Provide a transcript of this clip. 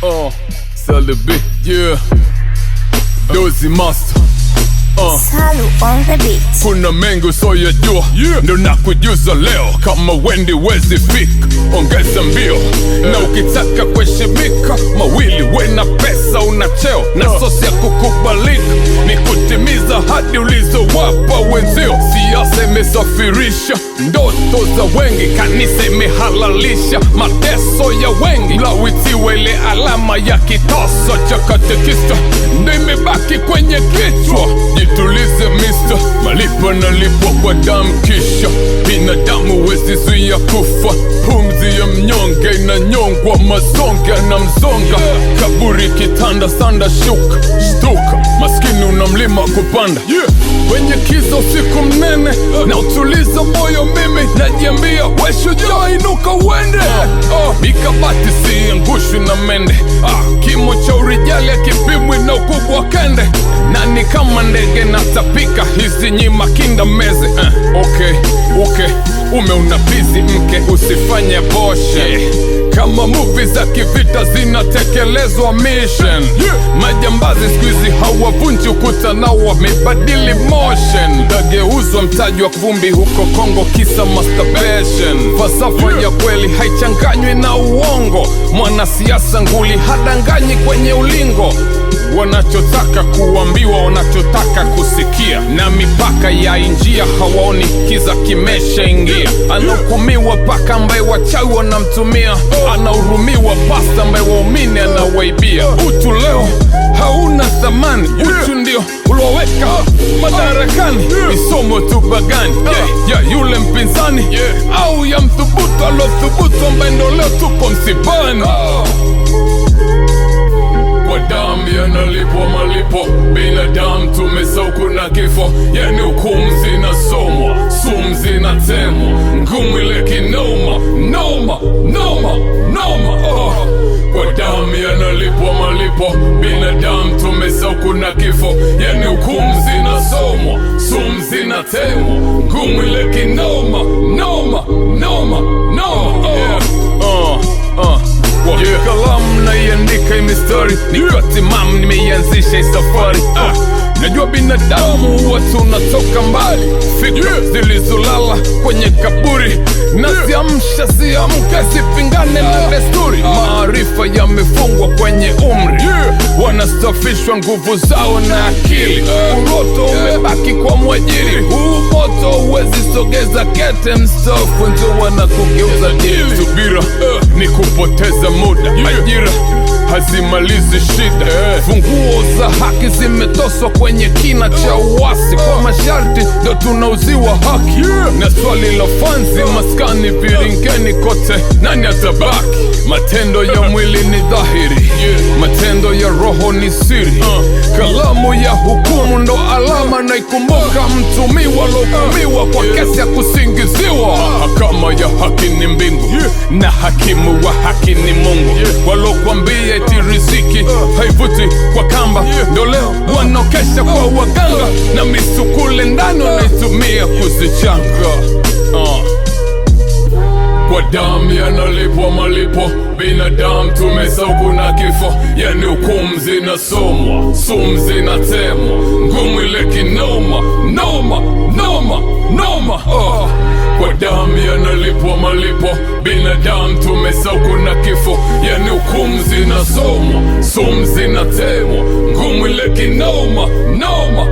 Celebi, yeah. Dozy Master. Salu on the beat. Kuna mengi usoyajua, ndo nakujuza leo. Kama wendi wezi fika, ongeza mbio. Na ukitaka kuheshimika, mawili wena pesa una cheo na sosi ya kukubalika, ni kutimiza hadi ulizowapa wenzio. Siasa imesafirisha ndoto za wengi, kanisa imehalalisha mateso ya wengi. Lawitiwe ile alama ya kitoso cha katekista, ndo imebaki kwenye kichwa. Jitulize mister, malipo nalipwa kwa damu, kisha binadamu wezi zuia kufa. Pumzi ya mnyonge inanyongwa, mazonge na mzonga. Kaburi kitanda sanda shuka, shtuka, maskini unamlima kupanda. Wenye kiza usiku mnene, na utuliza moyo mimi najiambia we shujaa, inuka uende. Mikabati siangushwi na mende, kimo cha urijali akipimwi na ukubwa kende. Nani kama ndege natapika, hizi nyima kinda meze. Okay, umeunabizi mke, usifanye boshe. Kama movie za kivita zinatekelezwa mission, majambazi squeezy hawavunji ukuta na wamebadili motion. Dageuzwa mtaji wa vumbi huko Kongo kisa masturbation. Falsafa ya kweli haichanganywi na uongo, mwanasiasa nguli hadanganyi kwenye ulingo. Wanachotaka kuambiwa, wanachotaka kusikia, na mipaka ya injia hawaoni, kiza kimesha ingia. Anahukumiwa paka ambaye wachawi wanamtumia, anahurumiwa pasta ambaye waumini anawaibia. Utu leo hauna thamani, utu ndio uloweka madarakani. Isomo tu bagani, ya yule mpinzani, au ya mthubutu alothubutu ambaye ndo leo tuko msibani. Kwa damu yanalipwa malipo, binadamu tumesauku na kifo. Yani hukumu zinasomwa, sumu zinatemwa, ngumu ile kinoma, noma. Kwa damu yanalipwa malipo, binadamu tumesauku na kifo. Yani hukumu zinasomwa, sumu zinatemwa, ngumu ile kinoma, noma. Kalamu naiandika hii mistari, nikiwa timamu nimeianzisha hii safari. Najua binadamu huwa tunatoka mbali, fikra zilizolala kwenye kaburi naziamsha, siamka sipingane na desturi. Maarifa yamefungwa kwenye umri, wanastafishwa nguvu zao na akili. Uroto umebaki kwa mwajiri, huu moto huwezi sogeza kete. Mstaafu ndio wanakugeuza dili. Subira ni kupoteza muda, ajira hazimalizi shida. Funguo za haki zimetoswa kwenye kina cha uasi, kwa masharti ndo tunauziwa haki. Na swali la fanzi maskani viringeni kote, nani atabaki? Matendo ya mwili ni dhahiri, matendo ya roho ni siri. Kalamu ya hukumu ndo alama naikumbuka, mtumiwa lohukumiwa kwa kesi ya kusingiziwa. Mahakama ya haki ni mbingu, na hakimu wa haki ni Mungu. Walokuambia eti riziki haivuti kwa kamba, ndo leo wanaokesha kwa waganga, na misukule ndani wanaitumia kuzichanga. Kwa damu yanalipwa malipo, binadamu tumesauku na kifo. Yani hukumu zinasomwa, sumu zinatemwa, ngumu ile kinoma, noma. Kwa damu yanalipwa malipo, binadamu tumesauku na kifo. Yani hukumu zinasomwa, sumu zinatemwa, ngumu ile kinoma, noma.